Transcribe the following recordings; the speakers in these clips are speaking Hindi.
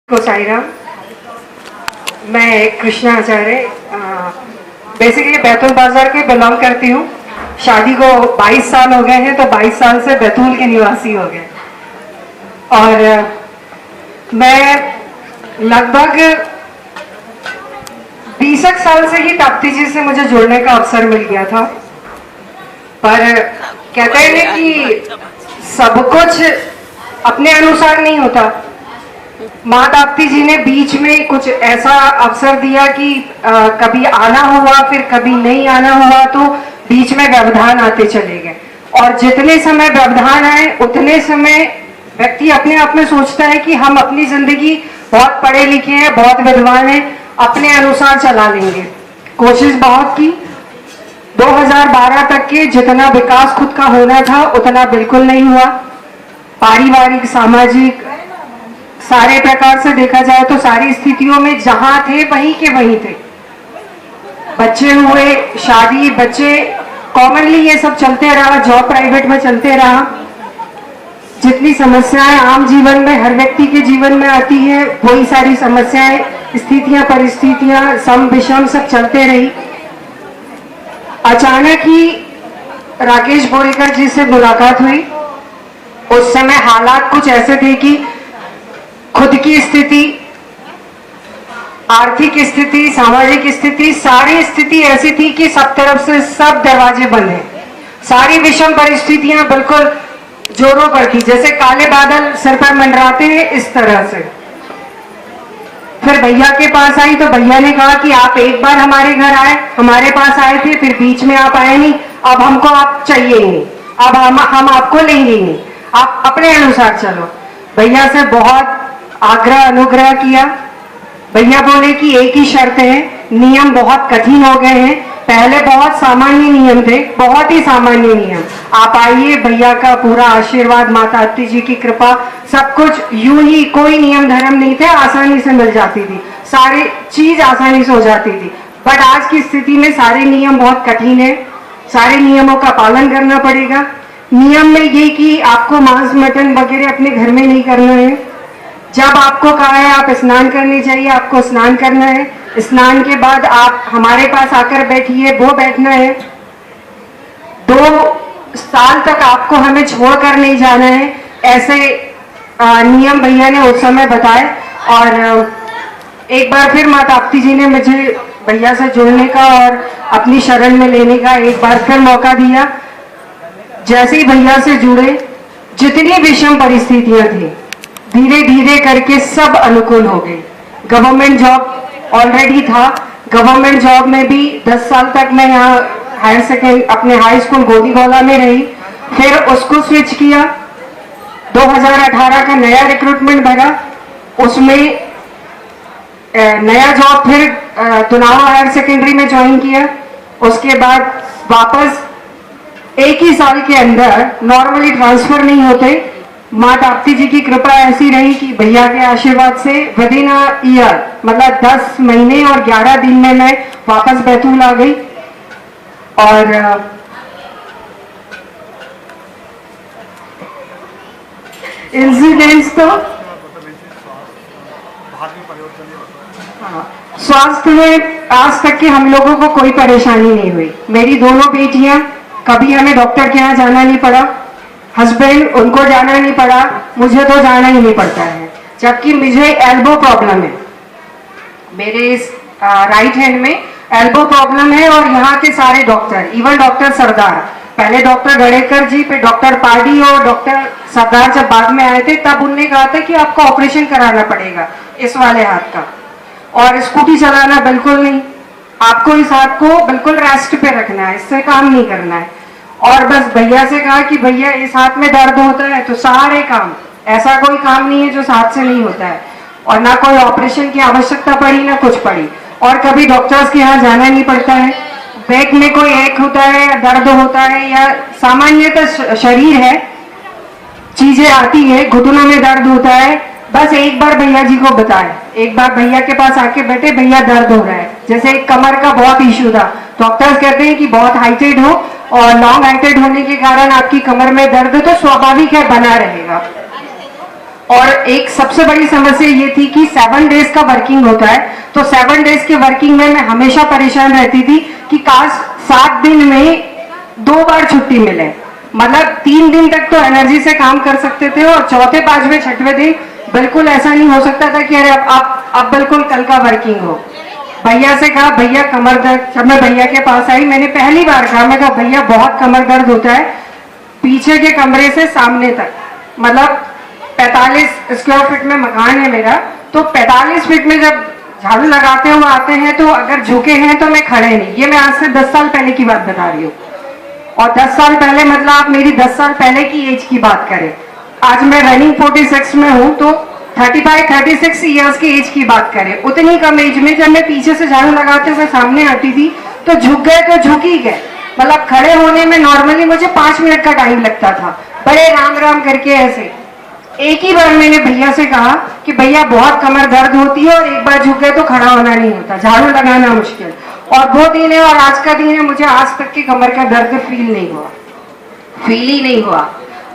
को साईराम। मैं कृष्णा आचार्य बेसिकली बैतूल बाजार के बिलोंग करती हूँ। शादी को 22 साल हो गए हैं, तो 22 साल से बैतूल के निवासी हो गए। और मैं लगभग 20 साल से ही ताप्ती जी से मुझे जुड़ने का अवसर मिल गया था। पर कहते हैं कि सब कुछ अपने अनुसार नहीं होता। माँ ताप्ती जी ने बीच में कुछ ऐसा अवसर दिया कि कभी आना हुआ, फिर कभी नहीं आना हुआ, तो बीच में व्यवधान आते चले गए। और जितने समय व्यवधान आए उतने समय व्यक्ति अपने आप में सोचता है कि हम अपनी जिंदगी बहुत पढ़े लिखे हैं, बहुत विद्वान हैं, अपने अनुसार चला लेंगे। कोशिश बहुत की। 2012 तक के जितना विकास खुद का होना था उतना बिल्कुल नहीं हुआ। पारिवारिक, सामाजिक, सारे प्रकार से देखा जाए तो सारी स्थितियों में जहां थे वहीं के वहीं थे। बच्चे हुए, शादी, बच्चे, कॉमनली ये सब चलते रहा। जॉब प्राइवेट में चलते रहा। जितनी समस्याएं आम जीवन में हर व्यक्ति के जीवन में आती है, वही सारी समस्याएं, स्थितियां, परिस्थितियां, सम विषम सब चलते रही। अचानक ही राकेश बोरेकर जी से मुलाकात हुई। उस समय हालात कुछ ऐसे थे कि खुद की स्थिति, आर्थिक स्थिति, सामाजिक स्थिति, सारी स्थिति ऐसी थी कि सब तरफ से सब दरवाजे बंद हैं। सारी विषम परिस्थितियां बिल्कुल जोरों पर थी, जैसे काले बादल सिर पर मंडराते हैं, इस तरह से। फिर भैया के पास आई तो भैया ने कहा कि आप एक बार हमारे घर आए, हमारे पास आए थे, फिर बीच में आप आए नहीं, अब हमको आप चाहिए नहीं, अब हम आपको लेंगे नहीं, आप अपने अनुसार चलो। भैया से बहुत आग्रह अनुग्रह किया। भैया बोले कि एक ही शर्त है, नियम बहुत कठिन हो गए हैं, पहले बहुत सामान्य नियम थे, बहुत ही सामान्य नियम, आप आइए, भैया का पूरा आशीर्वाद, माता ताप्ती जी की कृपा, सब कुछ यूं ही, कोई नियम धर्म नहीं थे, आसानी से मिल जाती थी, सारी चीज आसानी से हो जाती थी। बट आज की स्थिति में सारे नियम बहुत कठिन है, सारे नियमों का पालन करना पड़ेगा। नियम में ये कि आपको मांस मटन वगैरह अपने घर में नहीं करना है। जब आपको कहा है आप स्नान करने चाहिए, आपको स्नान करना है। स्नान के बाद आप हमारे पास आकर बैठिए, वो बैठना है। 2 साल तक आपको हमें छोड़कर नहीं जाना है, ऐसे नियम भैया ने उस समय बताए। और एक बार फिर माता ताप्ती जी ने मुझे भैया से जुड़ने का और अपनी शरण में लेने का एक बार फिर मौका दिया। जैसे ही भैया से जुड़े, जितनी विषम परिस्थितियां थी, धीरे धीरे करके सब अनुकूल हो गई। गवर्नमेंट जॉब ऑलरेडी था, गवर्नमेंट जॉब में भी 10 साल तक मैं यहाँ हायर सेकेंडरी अपने हाई स्कूल गोदीगोला में रही। फिर उसको स्विच किया। 2018 का नया रिक्रूटमेंट भरा, उसमें नया जॉब फिर तुनावा हायर सेकेंडरी में ज्वाइन किया। उसके बाद वापस एक ही साल के अंदर, नॉर्मली ट्रांसफर नहीं होते, माँ ताप्ती जी की कृपा ऐसी रही कि भैया के आशीर्वाद से विद इन अ ईयर, मतलब 10 महीने और 11 दिन में मैं वापस बैतूल आ गई। और इंसिडेंट्स तो स्वास्थ्य में आज तक के हम लोगों को कोई परेशानी नहीं हुई। मेरी दोनों बेटियां, कभी हमें डॉक्टर के यहाँ जाना नहीं पड़ा। हस्बैंड, उनको जाना नहीं पड़ा, मुझे तो जाना ही नहीं पड़ता है। जबकि मुझे एल्बो प्रॉब्लम है, मेरे इस राइट हैंड में एल्बो प्रॉब्लम है। और यहाँ के सारे डॉक्टर, इवन डॉक्टर सरदार, पहले डॉक्टर गणेकर जी, फिर डॉक्टर पार्डी और डॉक्टर सरदार जब बाद में आए थे, तब उनने कहा था कि आपको ऑपरेशन कराना पड़ेगा इस वाले हाथ का, और स्कूटी चलाना बिल्कुल नहीं, आपको इस हाथ को बिल्कुल रेस्ट पे रखना है, इससे काम नहीं करना है। और बस भैया से कहा कि भैया इस हाथ में दर्द होता है तो सारे काम, ऐसा कोई काम नहीं है जो हाथ से नहीं होता है। और ना कोई ऑपरेशन की आवश्यकता पड़ी, ना कुछ पड़ी। और कभी डॉक्टर्स के यहाँ जाना नहीं पड़ता है। बैक में कोई एक होता है, दर्द होता है, या सामान्यतः शरीर है, चीजें आती है, घुटनों में दर्द होता है, बस एक बार भैया जी को बताए, एक बार भैया के पास आके बैठे, भैया दर्द हो रहा है। जैसे एक कमर का बहुत इश्यू था, डॉक्टर्स कहते हैं कि बहुत हाइटेड हो और लॉन्ग हाइटेड होने के कारण आपकी कमर में दर्द तो स्वाभाविक है, बना रहेगा। और एक सबसे बड़ी समस्या ये थी कि 7 डेज का वर्किंग होता है, तो 7 डेज के वर्किंग में मैं हमेशा परेशान रहती थी कि काश 7 दिन में 2 बार छुट्टी मिले। मतलब 3 दिन तक तो एनर्जी से काम कर सकते थे और चौथे, पांचवें, छठवें दिन बिल्कुल ऐसा नहीं हो सकता था कि अरे अब बिल्कुल कल का वर्किंग हो। भैया से कहा, भैया कमर दर्द, जब मैं भैया के पास आई मैंने पहली बार कहा, मैं कहा भैया बहुत कमर दर्द होता है, पीछे के कमरे से सामने तक, मतलब 45 स्क्वायर फीट में मकान है मेरा, तो 45 फीट में जब झाड़ू लगाते हुए आते हैं तो अगर झुके हैं तो मैं खड़े नहीं। ये मैं आज से 10 साल पहले की बात बता रही हूँ, और 10 साल पहले मतलब आप मेरी 10 साल पहले की एज की बात करें। आज मैं रनिंग 46 में हूँ, तो 35-36 ईयर्स की एज की बात करें, उतनी कम एज में जब मैं पीछे से झाड़ू लगाते हुए सामने आती थी तो झुक गए तो झुक ही गए। मतलब खड़े होने में नॉर्मली मुझे 5 मिनट का टाइम लगता था, बड़े राम राम करके ऐसे। एक ही बार मैंने भैया से कहा कि भैया बहुत कमर दर्द होती है और एक बार झुक गए तो खड़ा होना नहीं होता, झाड़ू लगाना मुश्किल। और वो दिन है और आज का दिन है, मुझे आज तक की कमर का दर्द फील ही नहीं हुआ।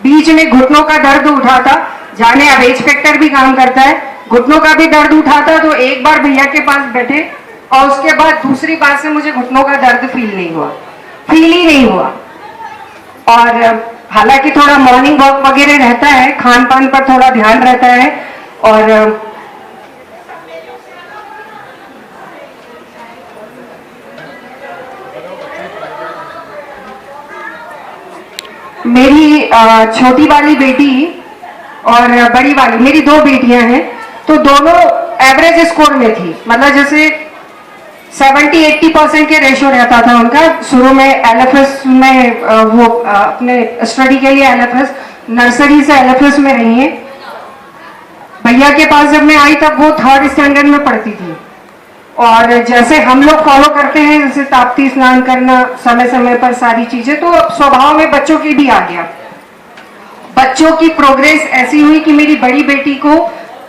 बीच में घुटनों का दर्द उठा था, जाने अब एज फैक्टर भी काम करता है, घुटनों का भी दर्द उठा था, तो एक बार भैया के पास बैठे और उसके बाद दूसरी बार से मुझे घुटनों का दर्द फील ही नहीं हुआ। और हालांकि थोड़ा मॉर्निंग वॉक वगैरह रहता है, खान पान पर थोड़ा ध्यान रहता है। और मेरी छोटी वाली बेटी और बड़ी वाली, मेरी 2 बेटियां हैं, तो दोनों एवरेज स्कोर में थी। मतलब जैसे 70-80% के रेशियो रहता था उनका। शुरू में एलएफएस में वो अपने स्टडी के लिए एलएफएस, नर्सरी से एलएफएस में रही है। भैया के पास जब मैं आई तब वो 3rd स्टैंडर्ड में पढ़ती थी। और जैसे हम लोग फॉलो करते हैं, जैसे ताप्ती स्नान करना समय समय पर, सारी चीजें, तो स्वभाव में बच्चों की भी आ गया। बच्चों की प्रोग्रेस ऐसी हुई कि मेरी बड़ी बेटी को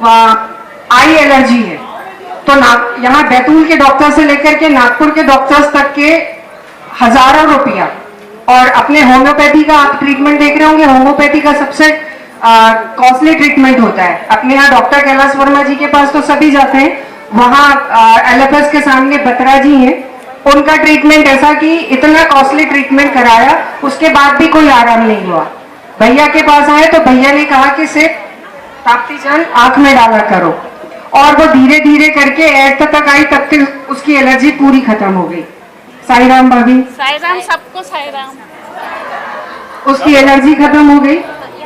आई एलर्जी है, तो यहाँ बैतूल के डॉक्टर से लेकर के नागपुर के डॉक्टर्स तक के हजारों रुपया, और अपने होम्योपैथी का आप ट्रीटमेंट देख रहे होंगे, होम्योपैथी का सबसे कॉस्टली ट्रीटमेंट होता है। अपने यहाँ डॉक्टर कैलाश वर्मा जी के पास तो सभी जाते हैं, वहाँ एलएफएस के सामने बत्रा जी हैं, उनका ट्रीटमेंट ऐसा कि इतना कॉस्टली ट्रीटमेंट कराया, उसके बाद भी कोई आराम नहीं हुआ। भैया के पास आए तो भैया ने कहा कि सिर्फ ताप्ती जान आंख में डाला करो, और वो धीरे धीरे करके 8th तक आई, तब तक उसकी एलर्जी पूरी खत्म हो गई। साई राम भाभी, साई राम, सबको साई राम। उसकी एलर्जी खत्म हो गई।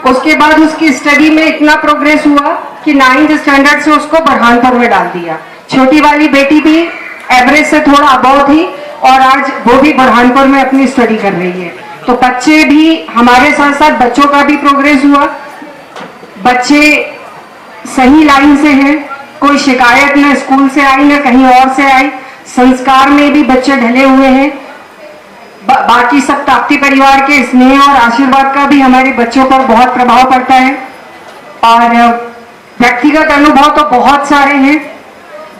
उसके बाद उसकी स्टडी में इतना प्रोग्रेस हुआ कि 9th स्टैंडर्ड से उसको बुरहानपुर में डाल दिया। छोटी वाली बेटी भी एवरेज से थोड़ा अबव थी और आज वो भी बुरहानपुर में अपनी स्टडी कर रही है। तो बच्चे भी हमारे साथ साथ बच्चों का भी प्रोग्रेस हुआ, बच्चे सही लाइन से हैं, कोई शिकायत न स्कूल से आई न कहीं और से आई, संस्कार में भी बच्चे ढले हुए हैं। बाकी सब ताप्ती परिवार के स्नेह और आशीर्वाद का भी हमारे बच्चों पर बहुत प्रभाव पड़ता है। और व्यक्तिगत अनुभव तो बहुत सारे हैं।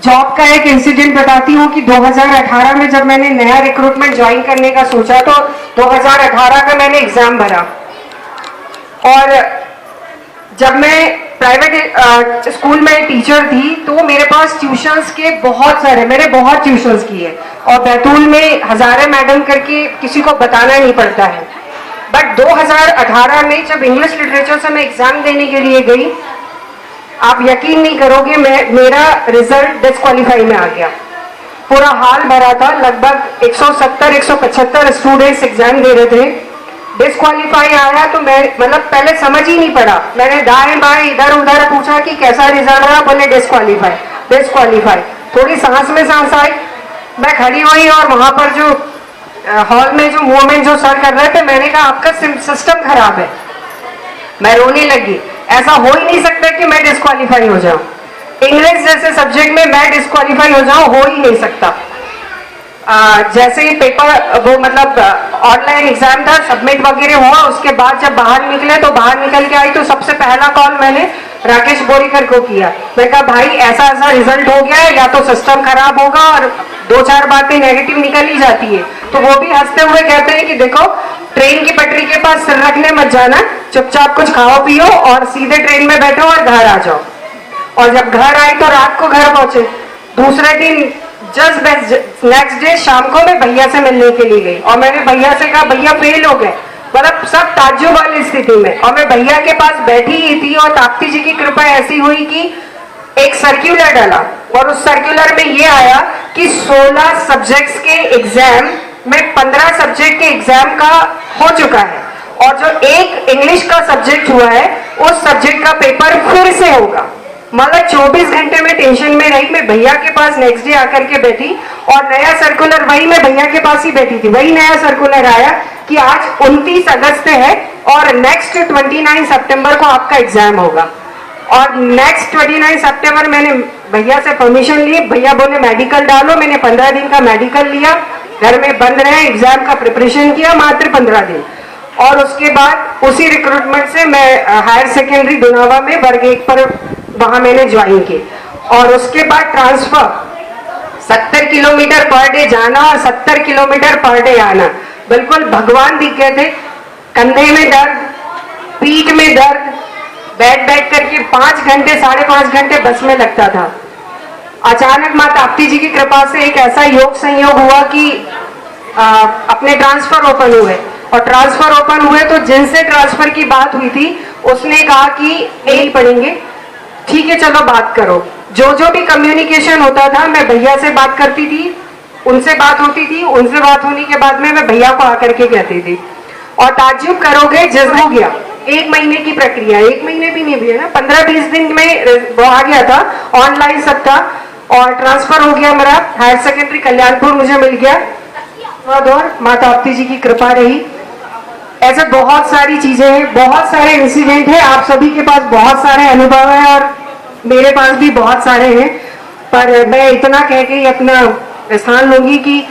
जॉब का एक इंसिडेंट बताती हूँ कि 2018 में जब मैंने नया रिक्रूटमेंट ज्वाइन करने का सोचा, तो 2018 का मैंने एग्जाम भरा, और जब मैं प्राइवेट स्कूल में टीचर थी तो मेरे पास ट्यूशंस के मैंने बहुत ट्यूशंस किए, और बैतूल में हजारे मैडम करके किसी को बताना नहीं पड़ता है। बट 2018 में जब इंग्लिश लिटरेचर से मैं एग्जाम देने के लिए गई, आप यकीन नहीं करोगे, मेरा रिजल्ट डिस्क्वालीफाई में आ गया। पूरा हाल भरा था, लगभग 170-175 स्टूडेंट्स एग्जाम दे रहे थे, डिस्क्वालीफाई आया। तो मैं मतलब पहले समझ ही नहीं पड़ा, मैंने दाएं बाएं इधर उधर पूछा कि कैसा रिजल्ट रहा, बोले डिस्क्वालीफाई। थोड़ी सांस में सांस आई, मैं खड़ी हुई और वहां पर जो हॉल में जो मूवमेंट जो सर कर रहे थे, मैंने कहा आपका सिस्टम खराब है। मैं रोने लगी, ऐसा हो ही नहीं सकता कि मैं डिस्क्वालीफाई हो जाऊं, इंग्लिश जैसे सब्जेक्ट में मैं डिस्क्वालीफाई हो जाऊं, हो ही नहीं सकता। जैसे ही पेपर वो मतलब ऑनलाइन एग्जाम था, सबमिट वगैरह हुआ, उसके बाद जब बाहर निकले तो बाहर निकल के आई तो सबसे पहला कॉल मैंने राकेश बोरीकर को किया। मैं कहा भाई ऐसा ऐसा रिजल्ट हो गया है, या तो सिस्टम खराब होगा, और 2-4 बातें नेगेटिव निकल ही जाती है। तो वो भी हंसते हुए कहते हैं कि देखो ट्रेन की पटरी के पास सिर रखने मत जाना, चुपचाप कुछ खाओ पियो और सीधे ट्रेन में बैठो और घर आ जाओ। और जब घर आई तो रात को घर पहुंचे। दूसरे दिन जस्ट नेक्स्ट डे शाम को मैं भैया से मिलने के लिए गई और मैंने भैया से कहा भैया फेल हो गए, मतलब सब ताज्जुब वाली स्थिति में। और मैं भैया के पास बैठी ही थी और ताप्ती जी की कृपा ऐसी हुई कि एक सर्कुलर डाला और उस सर्कुलर में ये आया कि 16 सब्जेक्ट्स के एग्जाम में 15 सब्जेक्ट के एग्जाम का हो चुका है और जो एक इंग्लिश का सब्जेक्ट हुआ है उस सब्जेक्ट का पेपर फिर से होगा। मतलब 24 घंटे में टेंशन में रही। मैं भैया के पास नेक्स्ट डे आकर के बैठी और नया सर्कुलर, वही मैं भैया के पास ही बैठी थी, वही नया सर्कुलर आया कि आज 29 अगस्त है और नेक्स्ट 29 सितंबर को आपका एग्जाम होगा। और नेक्स्ट 29 सितंबर मैंने भैया से परमिशन ली, भैया बोले मेडिकल डालो, मैंने 15 दिन का मेडिकल लिया, घर में बंद रहे, एग्जाम का प्रिपरेशन किया मात्र 15 दिन। और उसके बाद उसी रिक्रूटमेंट से मैं हायर सेकेंडरी दुनावा में वर्ग 1 पर वहां मैंने ज्वाइन की। और उसके बाद ट्रांसफर 70 किलोमीटर पर डे जाना और 70 किलोमीटर पर डे आना, बिल्कुल भगवान दिख गए थे। कंधे में दर्द, पीठ में दर्द, बैठ करके 5 घंटे 5.5 घंटे बस में लगता था। अचानक माँ ताप्ती जी की कृपा से एक ऐसा योग संयोग हुआ कि अपने ट्रांसफर ओपन हुए और ट्रांसफर ओपन हुए तो जिनसे ट्रांसफर की बात हुई थी उसने कहा कि यही पढ़ेंगे, ठीक है चलो बात करो। जो भी कम्युनिकेशन होता था मैं भैया से बात करती थी, उनसे बात होती थी, उनसे बात होने के बाद में मैं भैया को आकर के कहती थी। और ताज्जुब करोगे जज्ब हो गया, 1 महीने की प्रक्रिया, 1 महीने भी नहीं हुई ना, 15-20 दिन में वो आ गया था, ऑनलाइन सब था और ट्रांसफर हो गया मेरा। हायर सेकेंडरी कल्याणपुर मुझे मिल गया और माँ ताप्ती जी की कृपा रही। ऐसे बहुत सारी चीजें हैं, बहुत सारे इंसिडेंट है, आप सभी के पास बहुत सारे अनुभव है और मेरे पास भी बहुत सारे हैं। पर मैं इतना कह के अपना स्थान लूंगी कि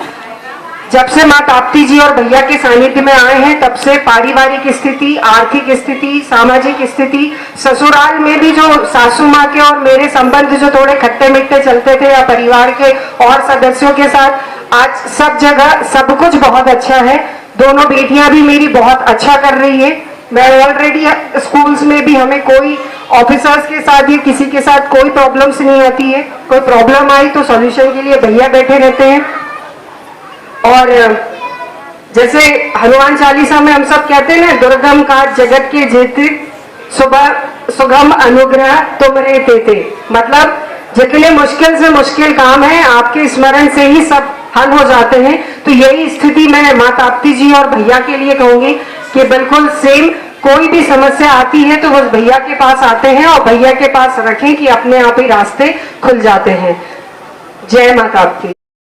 जब से माँ ताप्ती जी और भैया के सानिध्य में आए हैं तब से पारिवारिक स्थिति, आर्थिक स्थिति, सामाजिक स्थिति, ससुराल में भी जो सासू माँ के और मेरे संबंध जो थोड़े खट्टे मिट्टे चलते थे या परिवार के और सदस्यों के साथ, आज सब जगह सब कुछ बहुत अच्छा है। दोनों बेटियां भी मेरी बहुत अच्छा कर रही है। मैं ऑलरेडी स्कूल्स में भी हमें कोई ऑफिसर्स के साथ या किसी के साथ कोई प्रॉब्लम्स नहीं आती है। कोई प्रॉब्लम आई तो सॉल्यूशन के लिए भैया बैठे रहते हैं। और जैसे हनुमान चालीसा में हम सब कहते हैं ना, दुर्गम काज जगत के जेते सुबह सुगम अनुग्रह तुमरे देते, मतलब जितने मुश्किल से मुश्किल काम है आपके स्मरण से ही सब हल हो जाते हैं। तो यही स्थिति मैं माँ ताप्ती जी और भैया के लिए कहूंगी कि बिल्कुल सेम, कोई भी समस्या आती है तो बस भैया के पास आते हैं और भैया के पास रखें कि अपने आप ही रास्ते खुल जाते हैं। जय माँ ताप्ती।